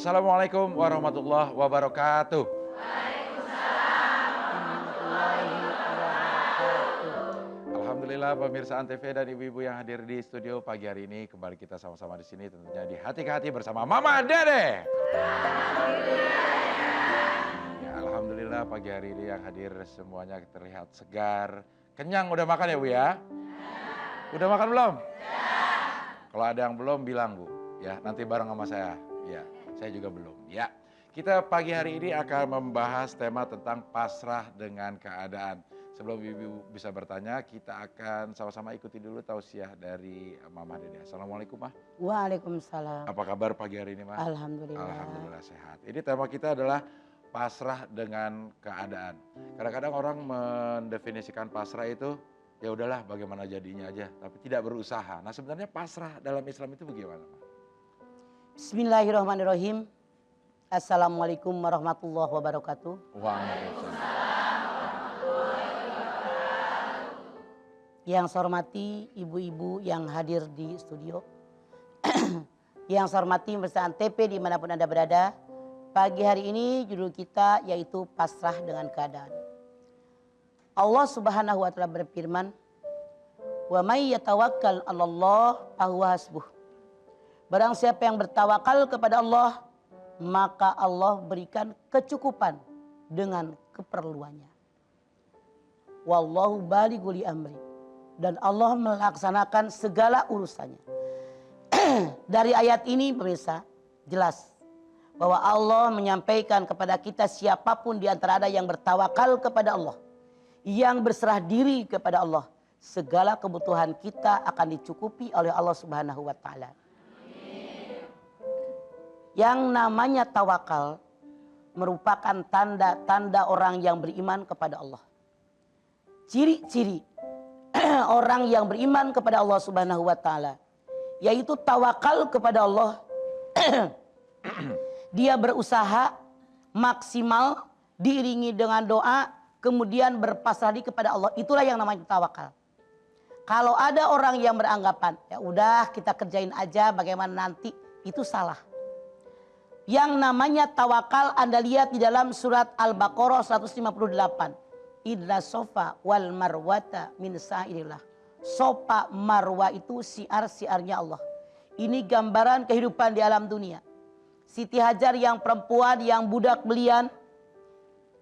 Assalamualaikum warahmatullahi wabarakatuh. Alhamdulillah pemirsa Antv dan ibu-ibu yang hadir di studio pagi hari ini, kembali kita sama-sama di sini tentunya di Hati ke Hati bersama Mama Dede. Ya, alhamdulillah pagi hari ini yang hadir semuanya terlihat segar. Kenyang udah makan ya Bu ya? Udah makan belum? Kalau ada yang belum bilang Bu, ya nanti bareng sama saya. Ya, saya juga belum. Ya, kita pagi hari ini akan membahas tema tentang pasrah dengan keadaan. Sebelum ibu bisa bertanya, kita akan sama-sama ikuti dulu tausiah dari Mama Dede. Assalamualaikum Mah. Waalaikumsalam. Apa kabar pagi hari ini Mah? Alhamdulillah. Alhamdulillah sehat. Ini tema kita adalah pasrah dengan keadaan. Kadang-kadang orang mendefinisikan pasrah itu ya udahlah bagaimana jadinya aja, tapi tidak berusaha. Nah sebenarnya pasrah dalam Islam itu bagaimana Mah? Bismillahirrahmanirrahim. Assalamualaikum warahmatullahi wabarakatuh. Waalaikumsalam. Yang saya hormati ibu-ibu yang hadir di studio. Yang saya hormati pemirsa Antv dimanapun Anda berada. Pagi hari ini judul kita yaitu pasrah dengan keadaan. Allah Subhanahu wa taala berfirman, "Wa may yatawakkal 'alallah fahuwa hasbuh." Barang siapa yang bertawakal kepada Allah, maka Allah berikan kecukupan dengan keperluannya. Wallahu balighu li amri. Dan Allah melaksanakan segala urusannya. Dari ayat ini pemirsa jelas bahwa Allah menyampaikan kepada kita siapapun di antara Anda yang bertawakal kepada Allah, yang berserah diri kepada Allah, segala kebutuhan kita akan dicukupi oleh Allah Subhanahu wa taala. Yang namanya tawakal merupakan tanda-tanda orang yang beriman kepada Allah. Ciri-ciri orang yang beriman kepada Allah Subhanahu wa taala yaitu tawakal kepada Allah. Dia berusaha maksimal diiringi dengan doa, kemudian berpasrah diri kepada Allah. Itulah yang namanya tawakal. Kalau ada orang yang beranggapan ya udah kita kerjain aja bagaimana nanti, itu salah. Yang namanya tawakal Anda lihat di dalam surat Al-Baqarah 158. Idla sofa wal marwata min sa'irillah. Sofa marwa itu siar-siarnya Allah. Ini gambaran kehidupan di alam dunia. Siti Hajar yang perempuan yang budak belian,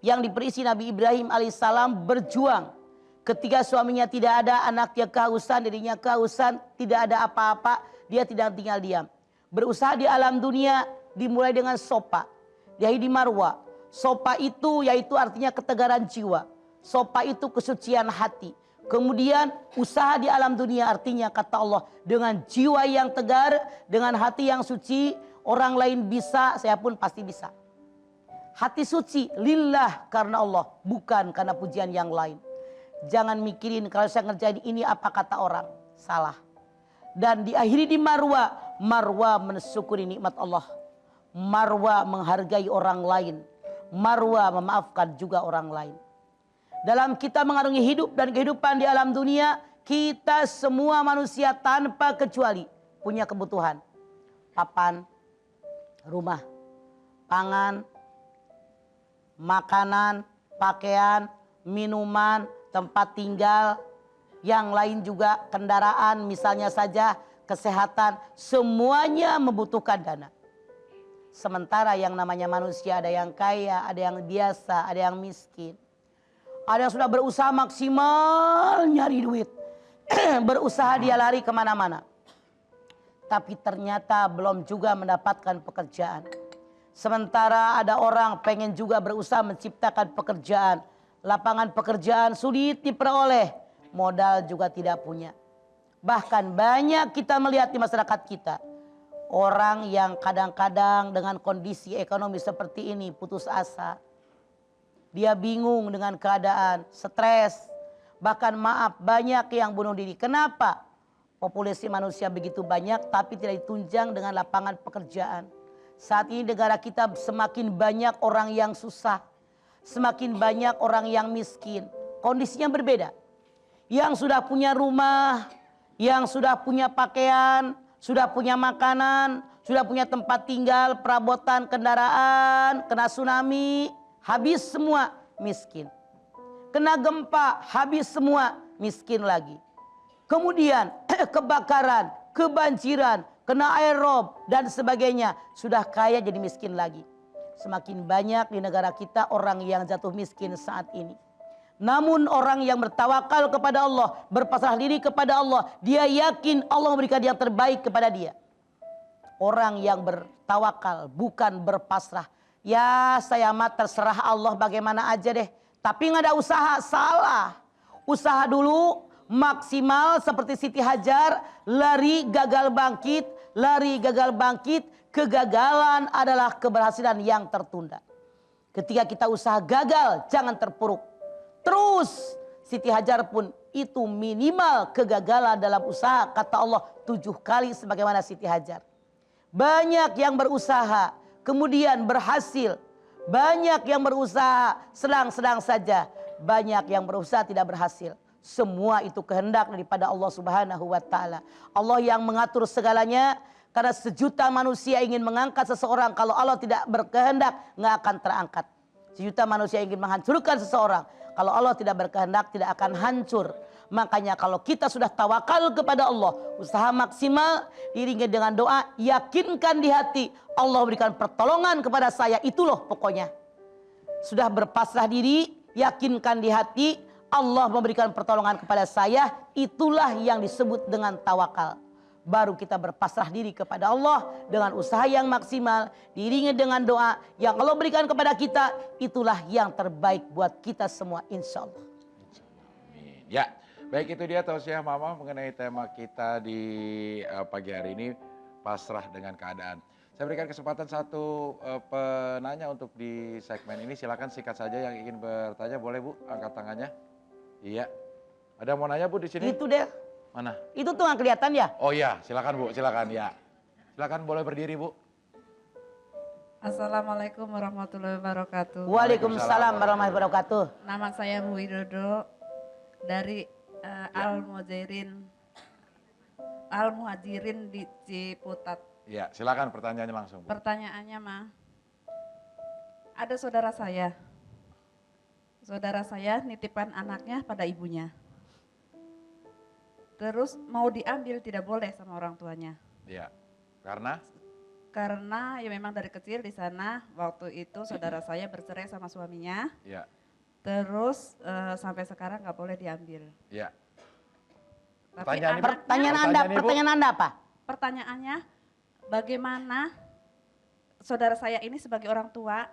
yang diperisi Nabi Ibrahim alaihissalam berjuang. Ketika suaminya tidak ada, anaknya kehausan, dirinya kehausan, tidak ada apa-apa, dia tidak tinggal diam. Berusaha di alam dunia dimulai dengan sofa. Yaitu di marwa. Sofa itu yaitu artinya ketegaran jiwa. Sofa itu kesucian hati. Kemudian usaha di alam dunia artinya kata Allah dengan jiwa yang tegar, dengan hati yang suci, orang lain bisa, saya pun pasti bisa. Hati suci lillah karena Allah, bukan karena pujian yang lain. Jangan mikirin kalau saya ngerjain ini apa kata orang, salah. Dan diakhiri di marwa, marwa mensyukuri nikmat Allah. Marwa menghargai orang lain. Marwa memaafkan juga orang lain. Dalam kita mengarungi hidup dan kehidupan di alam dunia, kita semua manusia tanpa kecuali punya kebutuhan. Papan, rumah, pangan, makanan, pakaian, minuman, tempat tinggal, yang lain juga kendaraan, misalnya saja kesehatan, semuanya membutuhkan dana. Sementara yang namanya manusia ada yang kaya, ada yang biasa, ada yang miskin. Ada yang sudah berusaha maksimal nyari duit. Berusaha dia lari kemana-mana. Tapi ternyata belum juga mendapatkan pekerjaan. Sementara ada orang pengen juga berusaha menciptakan pekerjaan. Lapangan pekerjaan sulit diperoleh. Modal juga tidak punya. Bahkan banyak kita melihat di masyarakat kita. Orang yang kadang-kadang dengan kondisi ekonomi seperti ini putus asa. Dia bingung dengan keadaan, stres. Bahkan maaf banyak yang bunuh diri. Kenapa? Populasi manusia begitu banyak tapi tidak ditunjang dengan lapangan pekerjaan. Saat ini negara kita semakin banyak orang yang susah. Semakin banyak orang yang miskin. Kondisinya berbeda. Yang sudah punya rumah, yang sudah punya pakaian, sudah punya makanan, sudah punya tempat tinggal, perabotan, kendaraan, kena tsunami, habis semua, miskin. Kena gempa, habis semua, miskin lagi. Kemudian kebakaran, kebanjiran, kena air rob dan sebagainya, sudah kaya jadi miskin lagi. Semakin banyak di negara kita orang yang jatuh miskin saat ini. Namun orang yang bertawakal kepada Allah, berpasrah diri kepada Allah, dia yakin Allah memberikan yang terbaik kepada dia. Orang yang bertawakal bukan berpasrah. Ya saya mah terserah Allah bagaimana aja deh. Tapi nggak ada usaha, salah. Usaha dulu maksimal seperti Siti Hajar, lari gagal bangkit, lari gagal bangkit. Kegagalan adalah keberhasilan yang tertunda. Ketika kita usaha gagal, jangan terpuruk. Terus Siti Hajar pun itu minimal kegagalan dalam usaha kata Allah 7 kali sebagaimana Siti Hajar. Banyak yang berusaha kemudian berhasil. Banyak yang berusaha sedang-sedang saja. Banyak yang berusaha tidak berhasil. Semua itu kehendak daripada Allah Subhanahu wa taala. Allah yang mengatur segalanya. Karena sejuta manusia ingin mengangkat seseorang, kalau Allah tidak berkehendak nggak akan terangkat. Sejuta manusia ingin menghancurkan seseorang, kalau Allah tidak berkehendak tidak akan hancur. Makanya kalau kita sudah tawakal kepada Allah, usaha maksimal diiringi dengan doa, yakinkan di hati Allah berikan pertolongan kepada saya, itu loh pokoknya. Sudah berpasrah diri, yakinkan di hati Allah memberikan pertolongan kepada saya, itulah yang disebut dengan tawakal. Baru kita berpasrah diri kepada Allah dengan usaha yang maksimal, diiringi dengan doa yang Allah berikan kepada kita, itulah yang terbaik buat kita semua insya Allah. Amin. Ya, baik itu dia tausiah Mama mengenai tema kita di pagi hari ini, pasrah dengan keadaan. Saya berikan kesempatan satu penanya untuk di segmen ini, silakan sikat saja yang ingin bertanya, boleh Bu angkat tangannya. Iya, ada mau nanya Bu di sini? Itu deh. Mana? Itu tuh nggak kelihatan ya? Oh iya, silakan Bu, silakan ya. Silakan boleh berdiri Bu. Assalamualaikum warahmatullahi wabarakatuh. Waalaikumsalam warahmatullahi wabarakatuh. Nama saya Bu Widodo dari Al-Muhajirin di Ciputat. Ya, silakan pertanyaannya langsung Bu. Pertanyaannya mah, ada saudara saya. Saudara saya nitipkan anaknya pada ibunya. Terus mau diambil tidak boleh sama orang tuanya. Iya, karena? Karena ya memang dari kecil di sana waktu itu saudara saya bercerai sama suaminya. Iya. Terus sampai sekarang nggak boleh diambil. Iya. Tapi Pertanyaan Anda apa? pertanyaannya, bagaimana saudara saya ini sebagai orang tua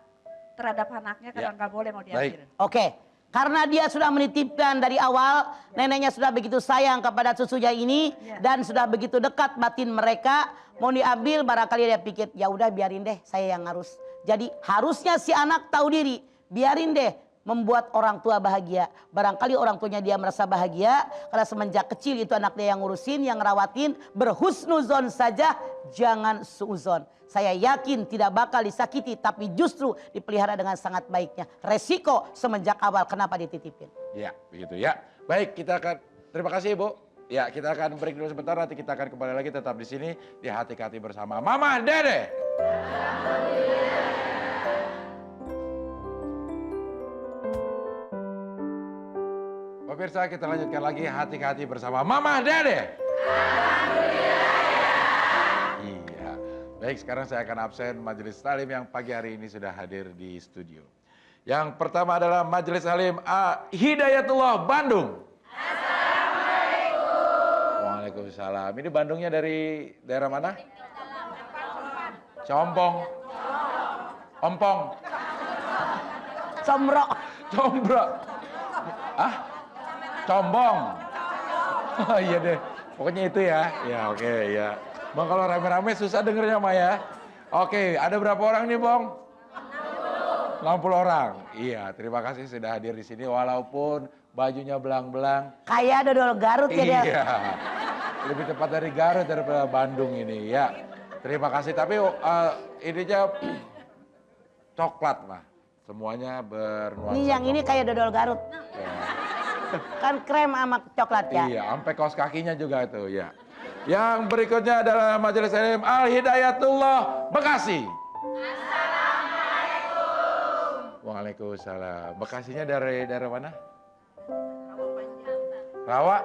terhadap anaknya karena nggak boleh mau diambil. Oke. Karena dia sudah menitipkan dari awal, neneknya sudah begitu sayang kepada cucunya ini dan sudah begitu dekat batin mereka, mau diambil barangkali dia pikir ya udah biarin deh saya yang harus. Jadi harusnya si anak tahu diri, biarin deh membuat orang tua bahagia. Barangkali orang tuanya dia merasa bahagia karena semenjak kecil itu anak dia yang ngurusin, yang ngerawatin, berhusnuzon saja, jangan suuzon. Saya yakin tidak bakal disakiti tapi justru dipelihara dengan sangat baiknya. Resiko semenjak awal kenapa dititipin. Ya, begitu ya. Baik, kita akan terima kasih Bu. Ya, kita akan break dulu sebentar, nanti kita akan kembali lagi tetap di sini di Hati-Hati bersama Mama Dede. Pemirsa, kita lanjutkan lagi Hati-Hati bersama Mama Dede. Iya. Baik, sekarang saya akan absen Majelis Talim yang pagi hari ini sudah hadir di studio. Yang pertama adalah Majelis Talim Hidayatullah Bandung. Assalamualaikum. Waalaikumsalam. Ini Bandungnya dari daerah mana? Compong. Ompong. Comro. Combro. Ah? Combong. Oh iya deh. Pokoknya itu ya. Ya oke ya. Bang kalau rame-rame susah dengernya Mah ya. Oke, ada berapa orang nih Bang? 60 orang. Iya, terima kasih sudah hadir di sini walaupun bajunya belang-belang. Kayak dodol Garut ya dia. Iya. Lebih tepat dari Garut daripada Bandung ini ya. Terima kasih tapi ininya coklat Mah. Semuanya bernuansa. Ini yang ini kayak dodol Garut. Ya. Kan krem sama coklat ya. Iya, sampai kaos kakinya juga itu ya. Yang berikutnya adalah Majelis Taklim Al Hidayatullah Bekasi. Waalaikumsalam. Bekasinya dari daerah mana? Rawa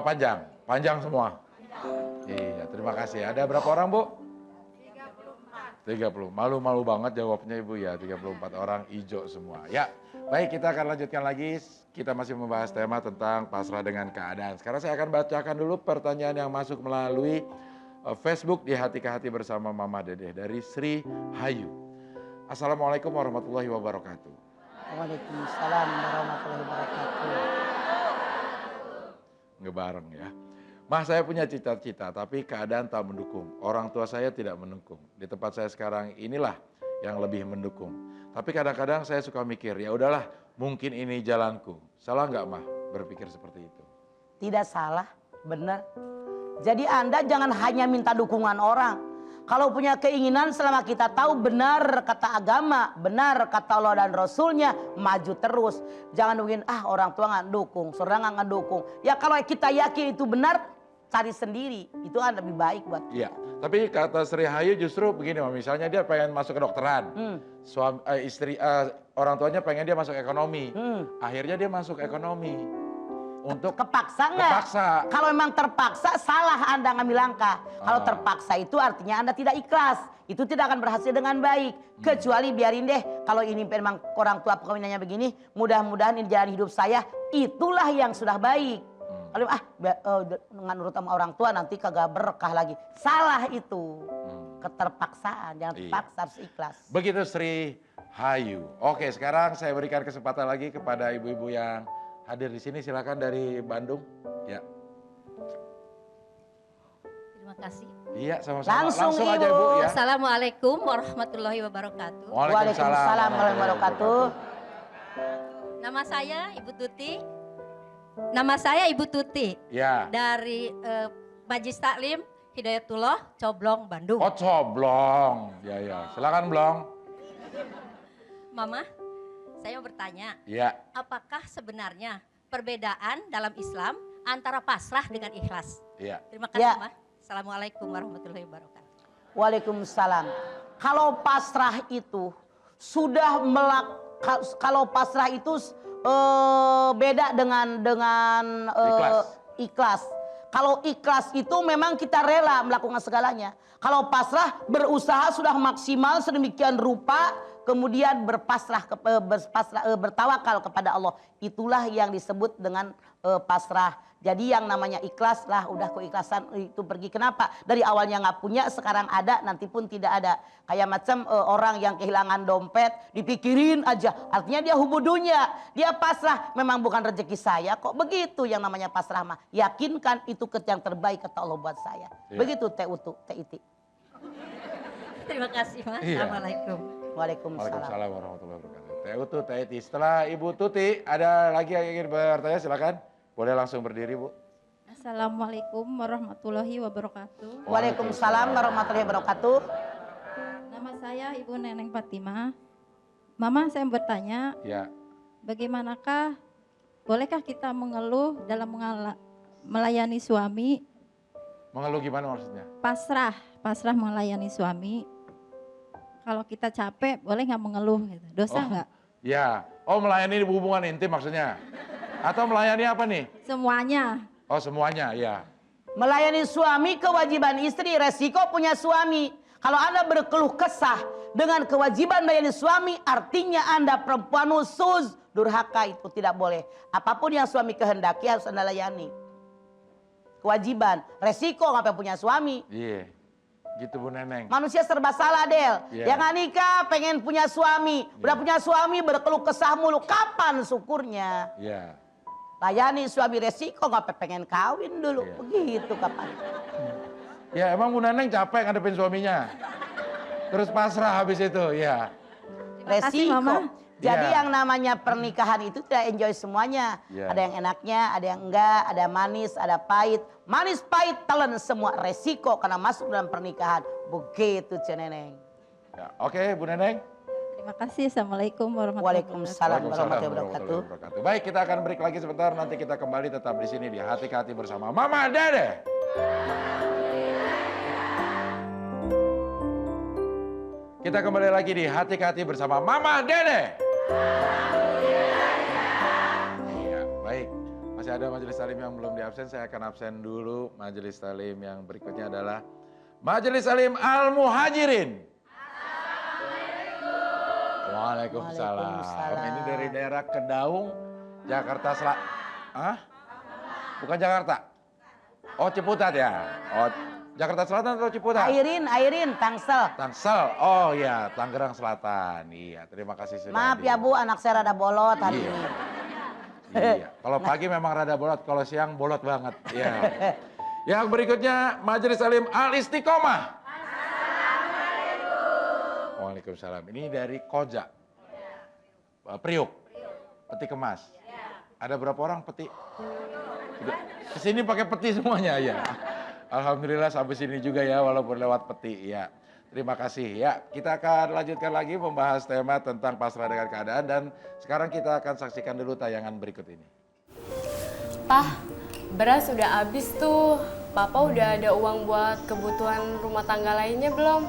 Panjang. Panjang semua. Iya, terima kasih. Ada berapa orang, Bu? 30. Malu-malu banget jawabnya Ibu ya. 34 orang hijau semua. Ya, baik kita akan lanjutkan lagi. Kita masih membahas tema tentang pasrah dengan keadaan. Sekarang saya akan bacakan dulu pertanyaan yang masuk melalui Facebook di Hati ke Hati bersama Mama Dedeh dari Sri Hayu. Assalamualaikum warahmatullahi wabarakatuh. Waalaikumsalam warahmatullahi wabarakatuh. Ngebareng ya. Mah saya punya cita-cita tapi keadaan tak mendukung. Orang tua saya tidak mendukung. Di tempat saya sekarang inilah yang lebih mendukung. Tapi kadang-kadang saya suka mikir, ya udahlah mungkin ini jalanku. Salah nggak Mah berpikir seperti itu? Tidak salah, benar. Jadi Anda jangan hanya minta dukungan orang. Kalau punya keinginan selama kita tahu benar kata agama, benar kata Allah dan Rasulnya, maju terus. Jangan nungguin orang tua nggak dukung, saudara nggak ngedukung. Ya kalau kita yakin itu benar, cari sendiri. Itu kan lebih baik buat kita. Iya, tapi kata Sri Hayu justru begini, misalnya dia pengen masuk kedokteran, orang tuanya pengen dia masuk ekonomi, akhirnya dia masuk ekonomi. Untuk kepaksa nggak? Kepaksa. Kalau memang terpaksa salah Anda ngambil langkah. Kalau terpaksa itu artinya Anda tidak ikhlas. Itu tidak akan berhasil dengan baik. Kecuali biarin deh kalau ini memang orang tua perkawinannya begini, mudah-mudahan ini jalan hidup saya, itulah yang sudah baik. Kalau nurut sama orang tua nanti kagak berkah lagi. Salah itu. Keterpaksaan, jangan terpaksa, harus ikhlas. Begitu Sri Hayu. Oke, sekarang saya berikan kesempatan lagi kepada ibu-ibu yang hadir di sini, silakan dari Bandung. Ya. Terima kasih. Iya, sama-sama. Langsung aja Ibu. Bu ya. Assalamualaikum warahmatullahi wabarakatuh. Waalaikumsalam warahmatullahi wabarakatuh. Nama saya Ibu Tuti. Nama saya Ibu Tuti. Ya. Dari Majelis Taklim Hidayatullah Coblong, Bandung. Oh, Coblong. Ya. Silakan Blong. Mama, saya mau bertanya. Ya. Apakah sebenarnya perbedaan dalam Islam antara pasrah dengan ikhlas? Iya. Terima kasih, Ya. Ma. Assalamualaikum warahmatullahi wabarakatuh. Waalaikumsalam. Kalau pasrah itu sudah kalau pasrah itu beda dengan ikhlas. Kalau ikhlas itu memang kita rela melakukan segalanya. Kalau pasrah berusaha sudah maksimal sedemikian rupa, kemudian bertawakal kepada Allah. Itulah yang disebut dengan pasrah. Jadi yang namanya ikhlas lah, udah keikhlasan itu pergi. Kenapa? Dari awalnya nggak punya, sekarang ada, nanti pun tidak ada. Kayak macam orang yang kehilangan dompet, dipikirin aja. Artinya dia hubudunya, dia pasrah. Memang bukan rezeki saya kok. Begitu yang namanya pasrah mah. Yakinkan itu yang terbaik kata Allah buat saya. Iya. Begitu TIT. Terima kasih, Ma. Iya. Assalamualaikum. Waalaikumsalam. Waalaikumsalam warahmatullahi wabarakatuh. TIT. Setelah Ibu Tuti, ada lagi yang ingin bertanya, silakan. Boleh langsung berdiri, Bu. Assalamualaikum warahmatullahi wabarakatuh. Waalaikumsalam warahmatullahi wabarakatuh. Nama saya Ibu Neneng Fatimah. Mama, saya bertanya, Ya. bagaimanakah, bolehkah kita mengeluh dalam melayani suami? Mengeluh gimana maksudnya? Pasrah melayani suami. Kalau kita capek, boleh nggak mengeluh? Gitu. Dosa nggak? Ya. Oh, melayani hubungan intim maksudnya? Atau melayani apa nih? Semuanya. Oh, semuanya, ya. Melayani suami kewajiban istri, resiko punya suami. Kalau Anda berkeluh kesah dengan kewajiban melayani suami, artinya Anda perempuan usus, durhaka, itu tidak boleh. Apapun yang suami kehendaki harus Anda layani. Kewajiban, resiko ngapain punya suami. Iya. Gitu Bu Neneng. Manusia serba salah, Del. Iya. Yang nggak nikah pengen punya suami. Udah punya suami berkeluh kesah mulu. Kapan syukurnya? Iya. Layani suami, resiko nggak pengen kawin dulu. Iya. Begitu kapan? Ya emang Bu Neneng capek ngadepin suaminya. Terus pasrah habis itu, ya. Terima kasih, Resiko. Mama. Jadi Iya. yang namanya pernikahan itu tidak enjoy semuanya. Iya. Ada yang enaknya, ada yang enggak, ada manis, ada pahit. Manis, pahit, telan semua resiko karena masuk dalam pernikahan. Begitu, Ceneneng. Ya, oke, Bu Neneng. Terima kasih. Assalamualaikum warahmatullahi wabarakatuh. Waalaikumsalam warahmatullahi wabarakatuh. Baik, kita akan break lagi sebentar. Nanti kita kembali tetap di sini di Hati ke Hati bersama Mama Dedeh. Kita kembali lagi di Hati ke Hati bersama Mama Dede. Iya, baik. Masih ada majelis talim yang belum diabsen, saya akan absen dulu. Majelis talim yang berikutnya adalah Majelis Talim Al-Muhajirin. Waalaikumsalam. Waalaikumsalam. Ini dari daerah Kedaung, Jakarta Selatan. Hah? Bukan Jakarta? Oh, Ciputat ya? Oh, Jakarta Selatan atau Ciputat? Airin, Tangsel. Tangsel. Oh iya, Tangerang Selatan. Iya, terima kasih sudah Maaf hadir. ya Bu, anak saya rada bolot hari Iya. ini. Iya, kalau pagi memang rada bolot, kalau siang bolot banget. Iya. Yang berikutnya Majelis Talim Al-Istiqomah. Waalaikumsalam. Ini dari Koja. Priuk. Peti kemas. Ada berapa orang peti? Kesini pakai peti semuanya ya. Alhamdulillah sampai sini juga ya walaupun lewat peti ya. Terima kasih ya. Kita akan lanjutkan lagi membahas tema tentang pasrah dengan keadaan dan sekarang kita akan saksikan dulu tayangan berikut ini. Pah, beras udah habis tuh. Papa udah ada uang buat kebutuhan rumah tangga lainnya belum?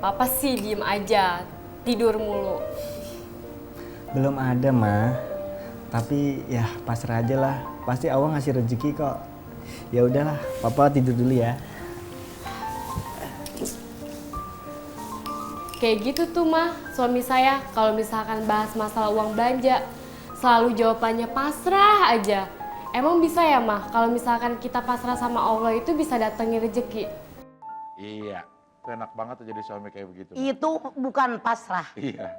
Papa sih diem aja, tidur mulu. Belum ada, Ma. Tapi ya pasrah aja lah. Pasti Allah ngasih rezeki kok. Ya udahlah, Papa tidur dulu ya. Kayak gitu tuh mah, suami saya kalau misalkan bahas masalah uang belanja, selalu jawabannya pasrah aja. Emang bisa ya mah, kalau misalkan kita pasrah sama Allah itu bisa datengin rezeki? Iya, itu enak banget tuh jadi suami kayak begitu. Itu bukan pasrah, Iya.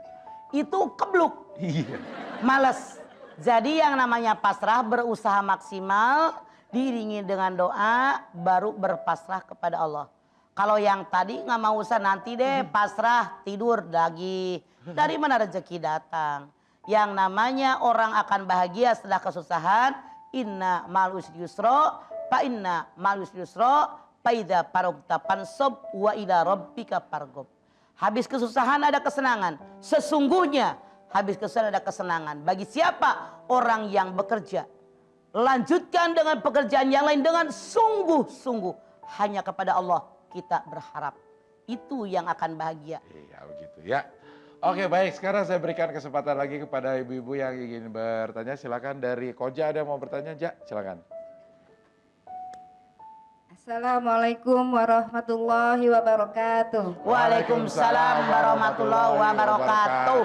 itu kebluk, Iya. males. Jadi yang namanya pasrah berusaha maksimal, diiringi dengan doa, baru berpasrah kepada Allah. Kalau yang tadi nggak mau usah nanti deh pasrah tidur lagi. Dari mana rezeki datang? Yang namanya orang akan bahagia setelah kesusahan. Inna ma'al usri yusra, fa inna ma'al usri yusra, fa idza faragta fansab wa ila rabbika farghab. Habis kesusahan ada kesenangan. Sesungguhnya habis kesusahan ada kesenangan. Bagi siapa? Orang yang bekerja. Lanjutkan dengan pekerjaan yang lain dengan sungguh-sungguh. Hanya kepada Allah kita berharap. Itu yang akan bahagia. Iya begitu ya. Oke baik, sekarang saya berikan kesempatan lagi kepada ibu-ibu yang ingin bertanya. Silakan dari Koja ada yang mau bertanya, Ja? Silakan. Assalamualaikum warahmatullahi wabarakatuh. Waalaikumsalam warahmatullahi wabarakatuh.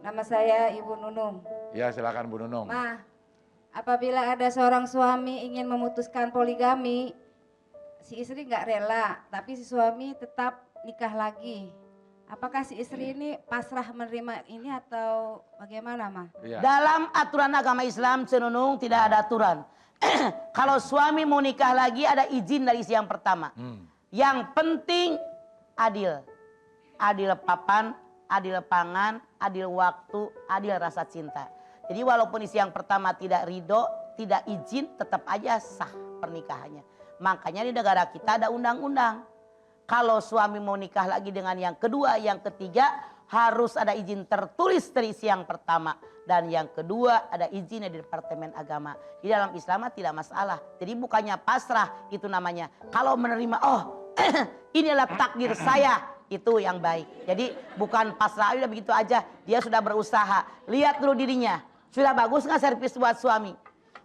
Nama saya Ibu Nunung. Ya silakan Bu Nunung. Ma, apabila ada seorang suami ingin memutuskan poligami, si istri nggak rela, tapi si suami tetap nikah lagi. Apakah si istri ini pasrah menerima ini atau bagaimana, Ma? Iya. Dalam aturan agama Islam cenunung tidak ada aturan. Kalau suami mau nikah lagi ada izin dari si yang pertama. Yang penting adil. Adil papan, adil pangan, adil waktu, adil rasa cinta. Jadi walaupun isi yang pertama tidak ridho, tidak izin, tetap aja sah pernikahannya. Makanya di negara kita ada undang-undang. Kalau suami mau nikah lagi dengan yang kedua, yang ketiga harus ada izin tertulis dari isi yang pertama. Dan yang kedua ada izin dari Departemen Agama. Di dalam Islam tidak masalah. Jadi bukannya pasrah itu namanya. Kalau menerima, oh inilah takdir saya. Itu yang baik. Jadi bukan pasrah udah begitu aja. Dia sudah berusaha. Lihat dulu dirinya. Sudah bagus nggak servis buat suami?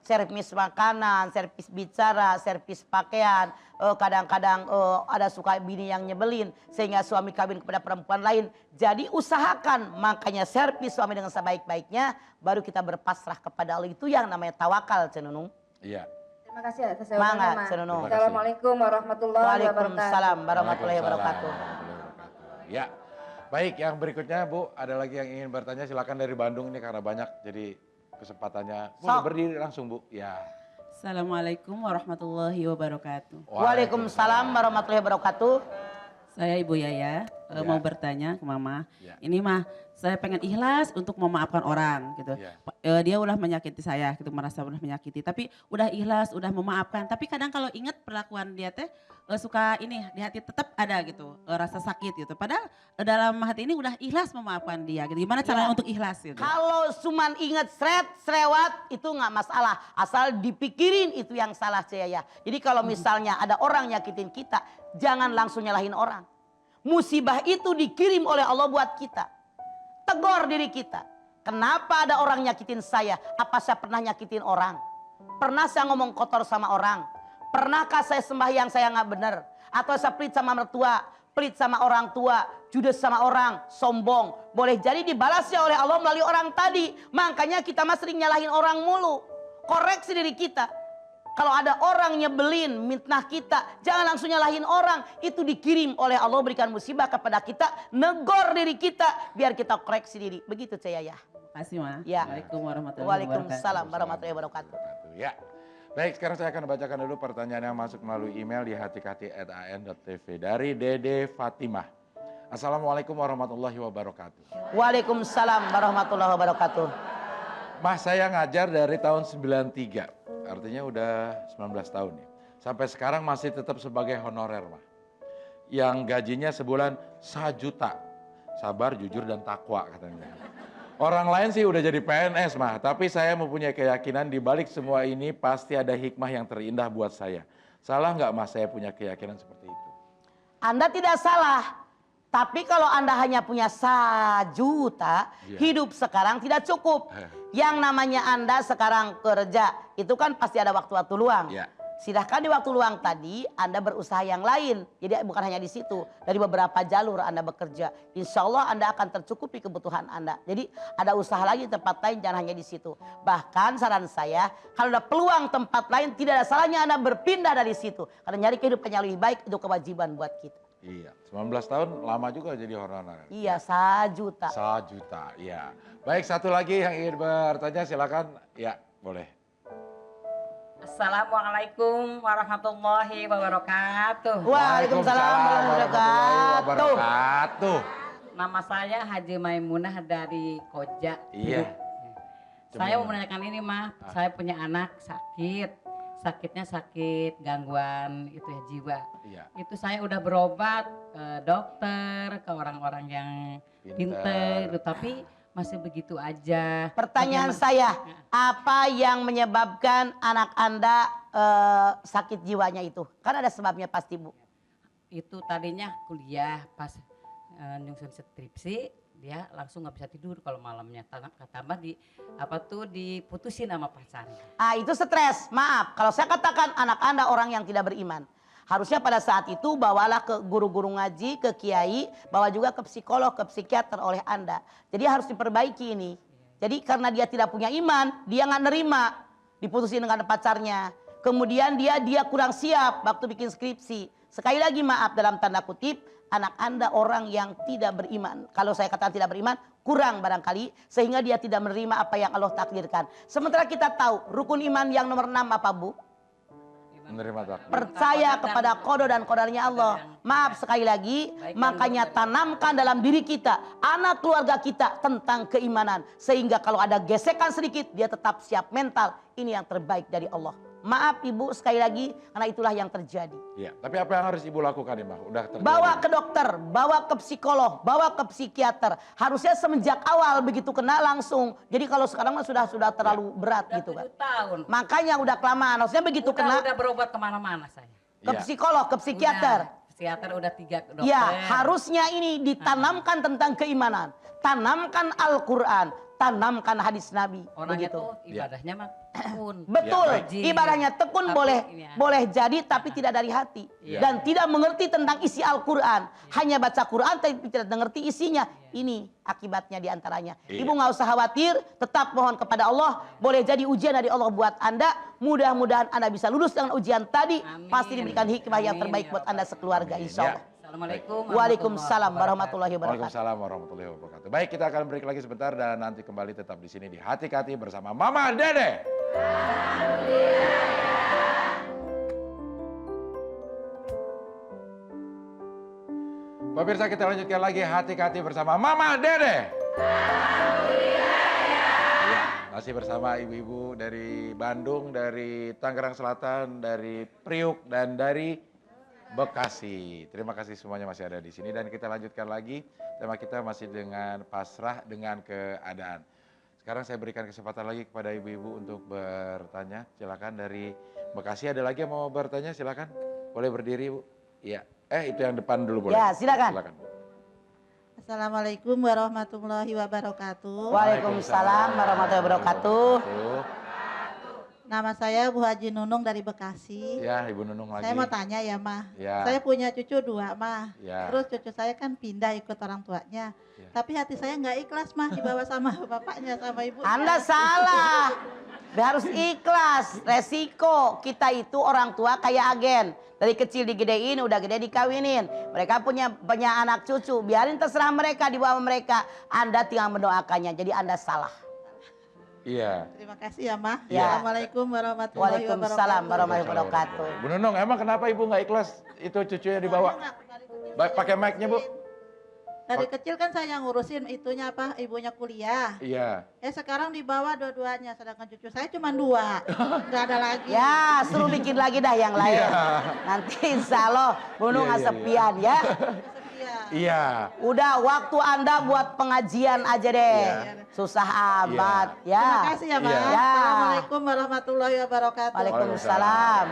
Servis makanan, servis bicara, servis pakaian. Kadang-kadang ada suka bini yang nyebelin. Sehingga suami kawin kepada perempuan lain. Jadi usahakan. Makanya servis suami dengan sebaik-baiknya. Baru kita berpasrah kepada Allah. Itu yang namanya tawakal, Cenunung. Iya. Terima kasih atas Semangat, jawabannya, Ma. Cenunung. Assalamualaikum warahmatullahi wabarakatuh. Waalaikumsalam warahmatullahi wabarakatuh. Ya. Baik, yang berikutnya Bu, ada lagi yang ingin bertanya silakan dari Bandung ini karena banyak jadi kesempatannya. Bu, berdiri langsung Bu. Ya. Assalamualaikum warahmatullahi wabarakatuh. Waalaikumsalam warahmatullahi wabarakatuh. Saya Ibu Yaya. mau bertanya ke Mama. Ya. Ini mah saya pengen ikhlas untuk memaafkan orang gitu. Ya. Dia udah menyakiti saya gitu, merasa udah menyakiti. Tapi udah ikhlas, udah memaafkan. Tapi kadang kalau ingat perlakuan dia teh suka ini di hati tetap ada gitu, rasa sakit gitu. Padahal dalam hati ini udah ikhlas memaafkan dia gitu. Gimana caranya untuk ikhlas gitu? Kalau cuman inget serewat itu nggak masalah. Asal dipikirin itu yang salah saya ya. Jadi kalau misalnya ada orang nyakitin kita, jangan langsung nyalahin orang. Musibah itu dikirim oleh Allah buat kita. Tegur diri kita. Kenapa ada orang nyakitin saya? Apa saya pernah nyakitin orang? Pernah saya ngomong kotor sama orang? Pernahkah saya sembahyang saya nggak benar? Atau saya pelit sama mertua? Pelit sama orang tua? Judes sama orang? Sombong? Boleh jadi dibalasnya oleh Allah melalui orang tadi. Makanya kita mah sering nyalahin orang mulu. Koreksi diri kita. Kalau ada orang nyebelin, mitnah kita, jangan langsung nyalahin orang. Itu dikirim oleh Allah berikan musibah kepada kita, negor diri kita, biar kita koreksi diri. Begitu saya ya. Terima kasih Ma. Ya. Assalamualaikum warahmatullahi wabarakatuh. Waalaikumsalam warahmatullahi wabarakatuh. Ya. Baik, sekarang saya akan bacakan dulu pertanyaan yang masuk melalui email di hatikati@an.tv dari Dede Fatimah. Assalamualaikum warahmatullahi wabarakatuh. Waalaikumsalam warahmatullahi wabarakatuh. Mas, saya ngajar dari tahun 93. Artinya udah 19 tahun ya. Sampai sekarang masih tetap sebagai honorer, Mah. Yang gajinya sebulan 1 juta. Sabar, jujur, dan takwa katanya. Orang lain sih udah jadi PNS, Mah. Tapi saya mempunyai keyakinan di balik semua ini pasti ada hikmah yang terindah buat saya. Salah nggak, Mas, saya punya keyakinan seperti itu? Anda tidak salah. Tapi kalau Anda hanya punya 1 juta, Iya. hidup sekarang tidak cukup. Yang namanya Anda sekarang kerja, itu kan pasti ada waktu-waktu luang. Iya. Silahkan di waktu luang tadi Anda berusaha yang lain. Jadi bukan hanya di situ. Dari beberapa jalur Anda bekerja. Insya Allah Anda akan tercukupi kebutuhan Anda. Jadi ada usaha lagi di tempat lain, jangan hanya di situ. Bahkan saran saya, kalau ada peluang tempat lain tidak ada salahnya Anda berpindah dari situ. Karena nyari kehidupan yang lebih baik itu kewajiban buat kita. Iya, 19 tahun lama juga jadi honorer. Iya, 1 juta. 1 juta, iya. Baik, satu lagi yang ingin bertanya silakan. Ya, boleh. Assalamualaikum warahmatullahi wabarakatuh. Waalaikumsalam warahmatullahi wabarakatuh. Nama saya Haji Maimunah dari Koja. Iya. Saya mau menanyakan ini mah, saya punya anak sakit. Sakitnya sakit gangguan itu ya jiwa. Iya. Itu saya udah berobat ke dokter, ke orang-orang yang pinter, tapi masih begitu aja. Pertanyaan saya, apa yang menyebabkan anak Anda sakit jiwanya itu? Kan ada sebabnya pasti, Bu. Itu tadinya kuliah pas nyusun skripsi, dia langsung nggak bisa tidur kalau malamnya. Tambah diputusin sama pacarnya. Ah, itu stres. Maaf, kalau saya katakan anak Anda orang yang tidak beriman. Harusnya pada saat itu bawalah ke guru-guru ngaji, ke kiai, bawa juga ke psikolog, ke psikiater oleh Anda. Jadi harus diperbaiki ini. Jadi karena dia tidak punya iman, dia nggak nerima diputusin dengan pacarnya. Kemudian dia kurang siap waktu bikin skripsi. Sekali lagi maaf dalam tanda kutip, anak Anda orang yang tidak beriman. Kalau saya katakan tidak beriman, kurang barangkali. Sehingga dia tidak menerima apa yang Allah takdirkan. Sementara kita tahu rukun iman yang nomor 6 apa, Bu? Menerima takdir. Percaya kepada qada dan qadarnya Allah. Maaf sekali lagi, makanya tanamkan dalam diri kita, anak keluarga kita tentang keimanan. Sehingga kalau ada gesekan sedikit, dia tetap siap mental. Ini yang terbaik dari Allah. Maaf Ibu sekali lagi, karena itulah yang terjadi. Iya, tapi apa yang harus Ibu lakukan nih, Mbak? Udah terjadi. Bawa ke dokter, bawa ke psikolog, bawa ke psikiater. Harusnya semenjak awal begitu kena langsung. Jadi kalau sekarang mah sudah terlalu berat gitu kan. 7 tahun. Makanya udah kelamaan, harusnya begitu kena Udah berobat kemana-mana saya. ke psikolog, ke psikiater. Psikiater udah 3 dokter. Ya, harusnya ini ditanamkan tentang keimanan. Tanamkan Al-Quran, tanamkan hadis Nabi. Orangnya begitu. tuh ibadahnya mah tekun. Betul, Rajin. ibadahnya tekun boleh jadi tapi tidak dari hati. Dan tidak mengerti tentang isi Al-Quran. Hanya baca Quran tapi tidak mengerti isinya. Ini akibatnya diantaranya. Ibu nggak usah khawatir, tetap mohon kepada Allah. Boleh jadi ujian dari Allah buat Anda. Mudah-mudahan Anda bisa lulus dengan ujian tadi. Pasti diberikan hikmah yang terbaik buat Anda sekeluarga, insya Allah. Assalamualaikum. Waalaikumsalam warahmatullahi wabarakatuh. Waalaikumsalam warahmatullahi wabarakatuh. Baik, kita akan break lagi sebentar dan nanti kembali tetap di sini di Hati-Hati bersama Mama Dede. Pemirsa, kita lanjutkan lagi hati ke hati bersama Mama Dede. Masih bersama ibu-ibu dari Bandung, dari Tangerang Selatan, dari Priuk, dan dari Bekasi. Terima kasih semuanya masih ada di sini dan kita lanjutkan lagi. Tema kita masih dengan pasrah dengan keadaan. Sekarang saya berikan kesempatan lagi kepada ibu-ibu untuk bertanya. Silakan dari Bekasi, ada lagi yang mau bertanya? Silakan. Boleh berdiri, Bu. Iya. Itu yang depan dulu boleh. Ya, silakan. Assalamualaikum warahmatullahi wabarakatuh. Waalaikumsalam warahmatullahi wabarakatuh. Nama saya Bu Haji Nunung dari Bekasi. Ya, Ibu Nunung lagi. Saya mau tanya ya, Mah. Ya. Saya punya cucu 2, Mah. Ya. Terus cucu saya kan pindah ikut orang tuanya. Ya. Tapi hati saya nggak ikhlas, Mah, dibawa sama bapaknya, sama ibunya. Anda salah. Harus ikhlas, resiko. Kita itu orang tua kayak agen. Dari kecil digedein, udah gede dikawinin. Mereka punya anak cucu, biarin terserah mereka, dibawa mereka. Anda tinggal mendoakannya, jadi Anda salah. Iya. Terima kasih ya, Mah. Ya. Assalamualaikum warahmatullahi Waalaikumsalam wabarakatuh. warahmatullahi wabarakatuh. Bu Nunung, emang kenapa Ibu nggak ikhlas itu cucunya dibawa? Pakai mic-nya, Bu. Dari kecil kan saya yang ngurusin itunya apa, ibunya kuliah. Iya. Sekarang dibawa dua-duanya, sedangkan cucu saya cuma 2. Nggak ada lagi. Ya, suruh bikin lagi dah yang lain. Iya. Nanti insya Allah Gunung Iya, iya, kesepian ya. Iya. Udah waktu Anda buat pengajian aja deh. Iya. Susah amat ya. Terima kasih ya, Mas. Ya. Assalamualaikum warahmatullahi wabarakatuh. Waalaikumsalam.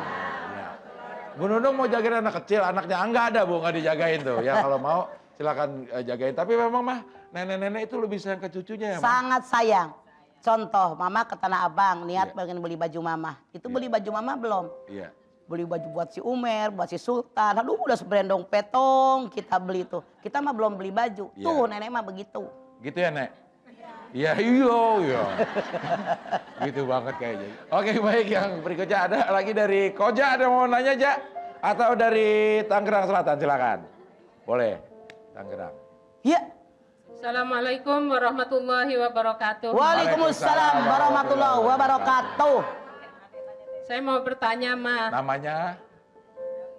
Bu Nunung mau jagain anak kecil, anaknya enggak ada, Bu, nggak dijagain tuh. Ya kalau mau silakan jagain. Tapi memang Mah, nenek-nenek itu lebih sayang ke cucunya ya, Mah? Sangat sayang. Contoh, Mama ke Tanah Abang, niat pengen beli baju Mama. Itu beli baju Mama belum? Iya. Beli baju buat si Umer, buat si Sultan. Aduh udah sebrendong petong kita beli tuh. Kita mah belum beli baju. Iya. Tuh nenek mah begitu. Gitu ya, Nek? Iya, iya. Gitu banget kayaknya. Oke, baik, yang berikutnya ada lagi dari Koja, ada mau nanya, Ja? Atau dari Tangerang Selatan, silakan. Boleh, Tangerang. Iya. Assalamualaikum warahmatullahi wabarakatuh. Waalaikumsalam warahmatullahi wabarakatuh. Saya mau bertanya, Ma. Namanya?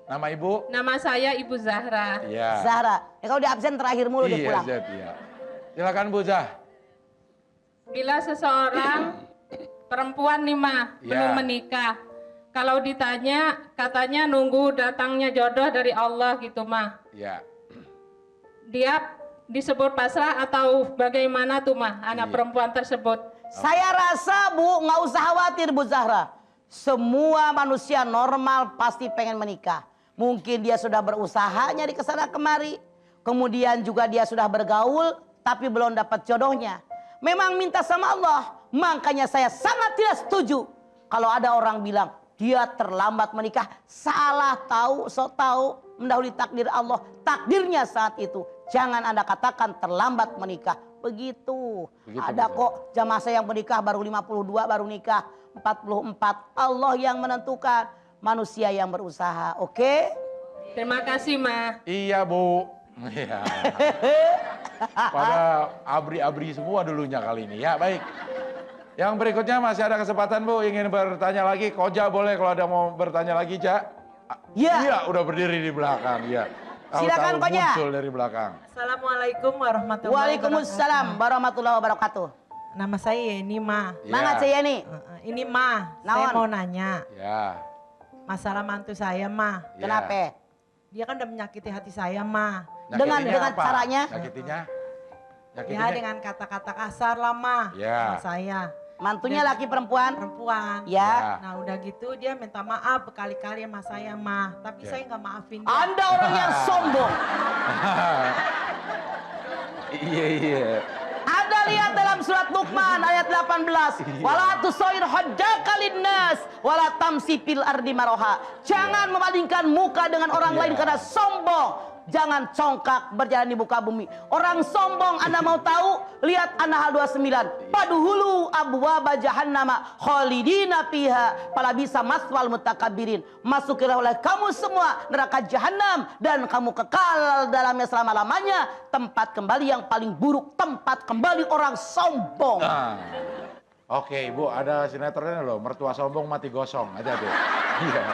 Nama Ibu? Nama saya Ibu Zahra. Iya. Zahra, kalau di absen terakhir mulu dia pulang. Zat, iya. Silakan Bu Zah. Bila seseorang perempuan nih, Ma, Iya. belum menikah. Kalau ditanya, katanya nunggu datangnya jodoh dari Allah gitu, Ma. Iya. Dia disebut pasrah atau bagaimana tuh, Ma, anak perempuan tersebut? Saya rasa Bu nggak usah khawatir Bu Zahra. Semua manusia normal pasti pengen menikah. Mungkin dia sudah berusaha nyari kesana kemari. Kemudian juga dia sudah bergaul tapi belum dapat jodohnya. Memang minta sama Allah. Makanya saya sangat tidak setuju. Kalau ada orang bilang dia terlambat menikah. Salah tahu, sok tahu. Mendahului takdir Allah. Takdirnya saat itu. Jangan Anda katakan terlambat menikah. Begitu. Ada kok jamaah saya yang menikah baru 52 baru nikah. 44. Allah yang menentukan. Manusia yang berusaha. Oke? Terima kasih, Ma. Iya, Bu. Iya. Pada abri-abri semua dulunya kali ini. Ya, baik. Yang berikutnya masih ada kesempatan, Bu. Ingin bertanya lagi. Koja boleh kalau ada mau bertanya lagi, Ja? Iya. Iya, udah berdiri di belakang. Iya. Silakan, Tahu-tahu Koja. muncul dari belakang. Assalamualaikum warahmatullahi Waalaikumsalam warahmatullahi wabarakatuh. Nama saya Yeni, Ma. Mana Cik Yeni? Ini, Ma. Saya Naon? mau nanya. Ya. Masalah mantu saya, Ma. Ya. Kenapa? Dia kan udah menyakiti hati saya, Ma. Dengan Nyakitinya apa? caranya? Nyakitinya? Ya Nyakitinya? dengan kata-kata kasar lah, Ma. Ya. Sama saya. Mantunya laki perempuan? Perempuan. Ya. Nah udah gitu dia minta maaf berkali-kali sama saya, Ma. Tapi Ya. saya nggak maafin dia. Anda orang yang sombong. Iya, iya. Ada lihat dalam surat Luqman ayat 18. Wala tusair hajjaka linnas wala tamsi fil ardi maroha. Jangan memalingkan muka dengan orang lain karena sombong. Jangan congkak berjalan di muka bumi. Orang sombong Anda mau tahu? Lihat An-Nahl 29. Paduhulu abwaba jahannama khalidina fiha palabisa maswal mutakabbirin. Masukilah oleh kamu semua neraka jahanam dan kamu kekal dalamnya selama-lamanya. Tempat kembali yang paling buruk, tempat kembali orang sombong. Nah. Oke, Ibu, ada sinetronnya loh, mertua sombong mati gosong aja tuh. Iya.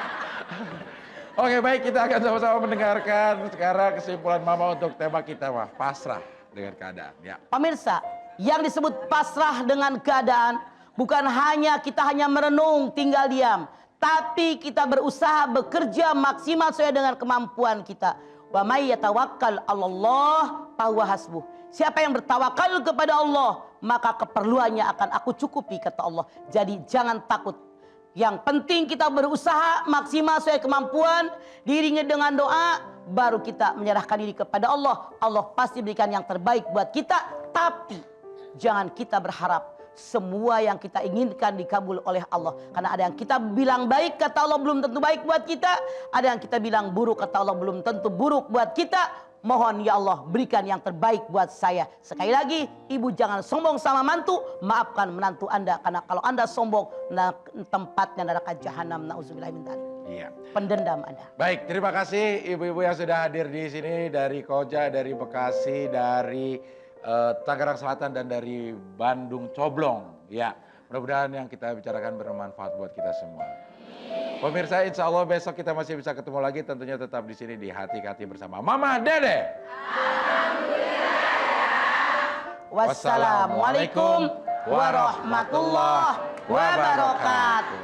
Oke, baik, kita akan sama-sama mendengarkan sekarang kesimpulan Mama untuk tema kita, Mah. Pasrah dengan keadaan. Ya. Pemirsa, yang disebut pasrah dengan keadaan bukan hanya kita hanya merenung, tinggal diam, tapi kita berusaha bekerja maksimal sesuai dengan kemampuan kita. Wa may yatawakkal 'alallah fahuwa hasbuh. Siapa yang bertawakal kepada Allah, maka keperluannya akan aku cukupi, kata Allah. Jadi jangan takut. Yang penting kita berusaha maksimal sesuai kemampuan, diiringi dengan doa, baru kita menyerahkan diri kepada Allah. Allah pasti berikan yang terbaik buat kita, tapi jangan kita berharap semua yang kita inginkan dikabul oleh Allah. Karena ada yang kita bilang baik, kata Allah belum tentu baik buat kita. Ada yang kita bilang buruk, kata Allah belum tentu buruk buat kita. Mohon ya Allah berikan yang terbaik buat saya. Sekali lagi, ibu jangan sombong sama mantu, maafkan menantu Anda. Karena kalau Anda sombong, tempatnya neraka jahanam. Nauzubillah min dzalik. Iya. Pendendam Anda. Baik, terima kasih ibu-ibu yang sudah hadir di sini dari Koja, dari Bekasi, dari Tangerang Selatan dan dari Bandung Coblong. Ya, mudah-mudahan yang kita bicarakan bermanfaat buat kita semua. Pemirsa, insya Allah besok kita masih bisa ketemu lagi, tentunya tetap di sini di Hati ke Hati bersama Mama Dede. Wassalamualaikum warahmatullahi wabarakatuh.